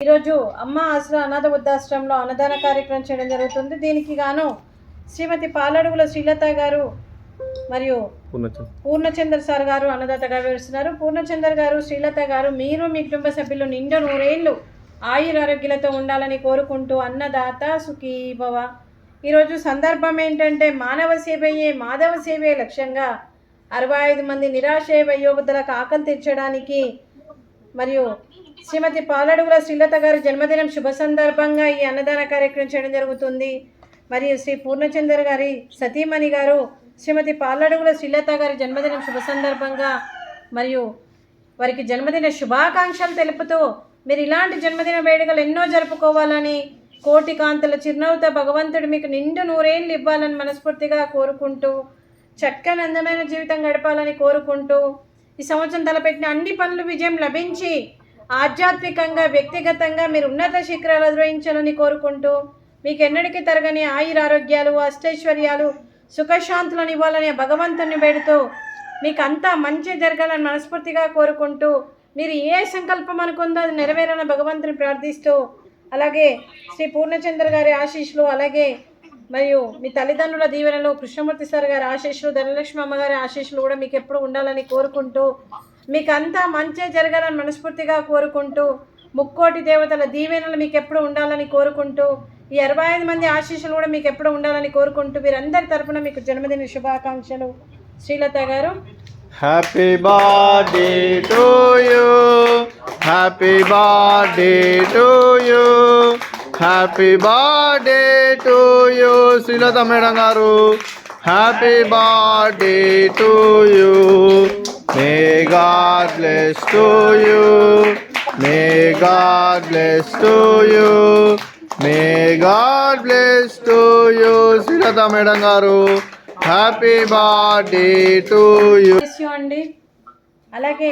ఈరోజు అమ్మ ఆశ్రమ అనాథ వృద్ధాశ్రమంలో అన్నదాన కార్యక్రమం చేయడం జరుగుతుంది. దీనికి గాను శ్రీమతి పాలడుగుల శ్రీలత గారు మరియు పూర్ణచంద్ర సార్ గారు అన్నదాతగా వివరిస్తున్నారు. పూర్ణచంద్ర గారు, శ్రీలత గారు, మీరు మీ కుటుంబ సభ్యులు నిండు 100 ఏళ్ళు ఆయురారోగ్యాలతో ఉండాలని కోరుకుంటూ అన్నదాత సుఖీ భవ. ఈరోజు సందర్భం ఏంటంటే మానవ సేవయే మాధవ సేవే లక్ష్యంగా 65 మంది నిరాశయ వయోవృద్ధులకు ఆకలి తీర్చడానికి మరియు శ్రీమతి పాలడుగుల శ్రీలత గారి జన్మదినం శుభ సందర్భంగా ఈ అన్నదాన కార్యక్రమం చేయడం జరుగుతుంది. మరియు శ్రీ పూర్ణచంద్ర గారి సతీమణి గారు శ్రీమతి పాలడుగుల శ్రీలత గారి జన్మదినం శుభ సందర్భంగా మరియు వారికి జన్మదిన శుభాకాంక్షలు తెలుపుతూ మీరు ఇలాంటి జన్మదిన వేడుకలు ఎన్నో జరుపుకోవాలని, కోటి కాంతుల చిరునవ్వుతో భగవంతుడు మీకు నిండు 100 ఏళ్ళు ఇవ్వాలని మనస్ఫూర్తిగా కోరుకుంటూ, చక్కని అందమైన జీవితం గడపాలని కోరుకుంటూ, ఈ సంవత్సరం తలపెట్టిన అన్ని పనులు విజయం లభించి ఆధ్యాత్మికంగా వ్యక్తిగతంగా మీరు ఉన్నత శిఖరాలు అధిరోహించాలని కోరుకుంటూ, మీకు ఎన్నటికీ తరగని ఆయురారోగ్యాలు, అష్టైశ్వర్యాలు, సుఖశాంతులను ఇవ్వాలని భగవంతుని వేడుతూ మీకు అంతా మంచి జరగాలని మనస్ఫూర్తిగా కోరుకుంటూ, మీరు ఏ సంకల్పం అనుకుందో అది నెరవేరాలని భగవంతుని ప్రార్థిస్తూ, అలాగే శ్రీ పూర్ణచంద్ర గారి ఆశీస్సులు, అలాగే మరియు మీ తల్లిదండ్రుల దీవెనలు, కృష్ణమూర్తి సార్ గారి ఆశీస్సులు, ధనలక్ష్మి అమ్మగారి ఆశీస్సులు కూడా మీకు ఎప్పుడు ఉండాలని కోరుకుంటూ, మీకు అంతా మంచి జరగాలని మనస్ఫూర్తిగా కోరుకుంటూ, ముక్కోటి దేవతల దీవెనలు మీకు ఎప్పుడు ఉండాలని కోరుకుంటూ, ఈ 65 మంది ఆశీస్సులు కూడా మీకు ఎప్పుడు ఉండాలని కోరుకుంటూ, వీరందరి తరపున మీకు జన్మదిన శుభాకాంక్షలు. Srilatha garu, happy birthday to you, happy birthday to you, happy birthday to you Srilatha madam garu, happy birthday to you. May God bless to you, may God bless to you, may God bless to you Srilatha madam garu, happy birthday to you అండి. అలాగే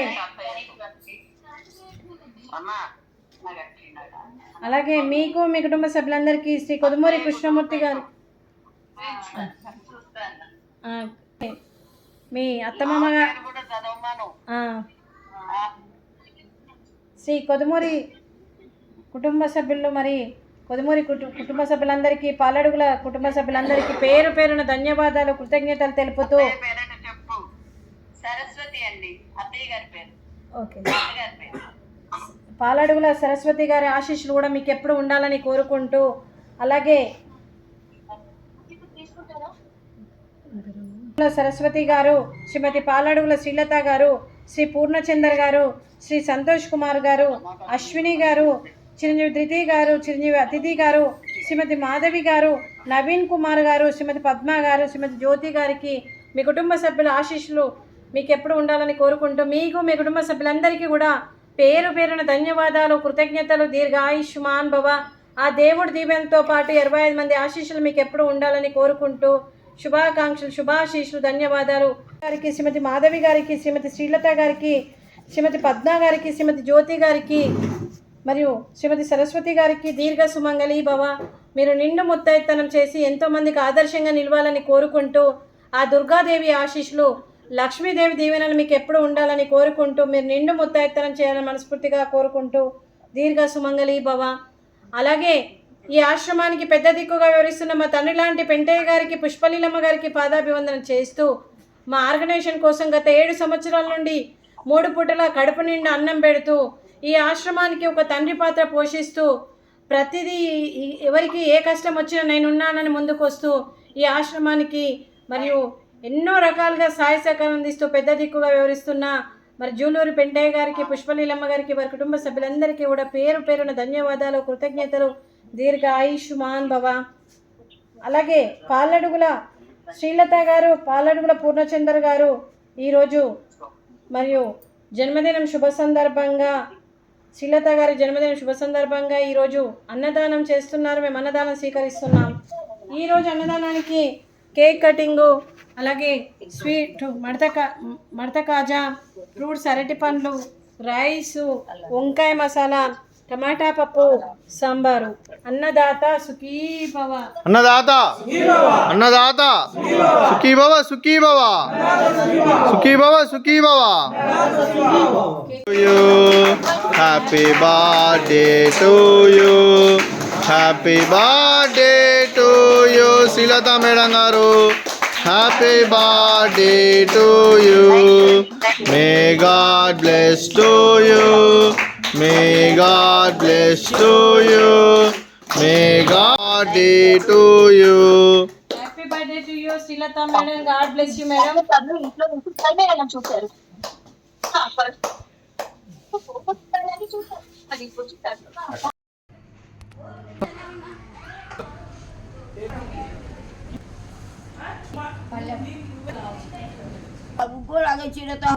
అలాగే మీకు మీ కుటుంబ సభ్యులందరికీ శ్రీ కొదుమూరి కృష్ణమూర్తి గారు, మీ అత్తమామ గారు, శ్రీ కొదుమూరి కుటుంబ సభ్యులు, మరి కొదుమూరి కుటుంబ సభ్యులందరికీ, పాలడుగుల కుటుంబ సభ్యులందరికీ పేరు పేరున ధన్యవాదాలు, కృతజ్ఞతలు తెలుపుతూ, ఓకే, పాలడుగుల సరస్వతి గారి ఆశీస్సులు కూడా మీకు ఎప్పుడు ఉండాలని కోరుకుంటూ, అలాగే సరస్వతి గారు, శ్రీమతి పాలడుగుల శ్రీలత గారు, శ్రీ పూర్ణచంద్ర గారు, శ్రీ సంతోష్ కుమార్ గారు, అశ్విని గారు, చిరంజీవి ధృతి గారు, చిరంజీవి అతిథి గారు, శ్రీమతి మాధవి గారు, నవీన్ కుమార్ గారు, శ్రీమతి పద్మ గారు, శ్రీమతి జ్యోతి గారికి మీ కుటుంబ సభ్యుల ఆశీస్సులు మీకు ఎప్పుడు ఉండాలని కోరుకుంటూ, మీకు మీ కుటుంబ సభ్యులందరికీ కూడా పేరు పేరున ధన్యవాదాలు, కృతజ్ఞతలు, దీర్ఘాయుష్మాన్ భవ. ఆ దేవుడి దీవెనతో పాటు 25 మంది ఆశీస్సులు మీకు ఎప్పుడు ఉండాలని కోరుకుంటూ, శుభాకాంక్షలు, శుభాశీస్సులు, ధన్యవాదాలు గారికి, శ్రీమతి మాధవి గారికి, శ్రీమతి శ్రీలత గారికి, శ్రీమతి పద్మ గారికి, శ్రీమతి జ్యోతి గారికి మరియు శ్రీమతి సరస్వతి గారికి దీర్ఘ సుమంగళి భవ. మీరు నిండు ముత్తైతనం చేసి ఎంతోమందికి ఆదర్శంగా నిలవాలని కోరుకుంటూ, ఆ దుర్గాదేవి ఆశీస్సులు, లక్ష్మీదేవి దీవెనలు మీకు ఎప్పుడు ఉండాలని కోరుకుంటూ, మీరు నిండు ముత్తైతనం చేయాలని మనస్ఫూర్తిగా కోరుకుంటూ, దీర్ఘ సుమంగళి భవ. అలాగే ఈ ఆశ్రమానికి పెద్ద దిక్కుగా వివరిస్తున్న మా తండ్రి లాంటి పెంటయ్య గారికి, పుష్పలీలమ్మ గారికి పాదాభివందనం చేస్తూ, మా ఆర్గనైజేషన్ కోసం గత 7 సంవత్సరాల నుండి 3 పూటల కడుపు నిండా అన్నం పెడుతూ, ఈ ఆశ్రమానికి ఒక తండ్రి పాత్ర పోషిస్తూ, ప్రతిదీ ఎవరికి ఏ కష్టం వచ్చినా నేనున్నానని ముందుకు వస్తూ, ఈ ఆశ్రమానికి మరియు ఎన్నో రకాలుగా సహాయ సహకారం అందిస్తూ పెద్ద దిక్కుగా వివరిస్తున్న మరి జూలూరు పెంటయ్య గారికి, పుష్పలీలమ్మ గారికి, వారి కుటుంబ సభ్యులందరికీ కూడా పేరు పేరున ధన్యవాదాలు, కృతజ్ఞతలు, దీర్ఘ ఆయుష్మాన్ భవ. అలాగే పాలడుగుల శ్రీలత గారు, పాలడుగుల పూర్ణచంద్ర గారు ఈరోజు మరియు జన్మదినం శుభ సందర్భంగా, శ్రీలత గారి జన్మదినం శుభ సందర్భంగా ఈరోజు అన్నదానం చేస్తున్నారు. మేము అన్నదానం స్వీకరిస్తున్నాం. ఈరోజు అన్నదానానికి కేక్ కటింగు, అలాగే స్వీట్, మడత కాజా, ఫ్రూట్స్, అరటి పండ్లు, రైసు, వంకాయ మసాలా, టమాటా పప్పు సాంబారు. అన్నదాత సుఖీ భవ. అన్నదాత అన్నదాత సుఖీ భవ సుఖీ భవ సుఖీ భవ సుఖీ భవ. Happy birthday to you happy birthday to you Srilatha madam garu. Happy birthday to you. May God bless to you. May God bless to you. May God day to you. Happy birthday to you Srilatha madam. God bless you madam. ఇంట్లో చూసారు అది ఇప్పుడు చూసారు. Aku lagi cerita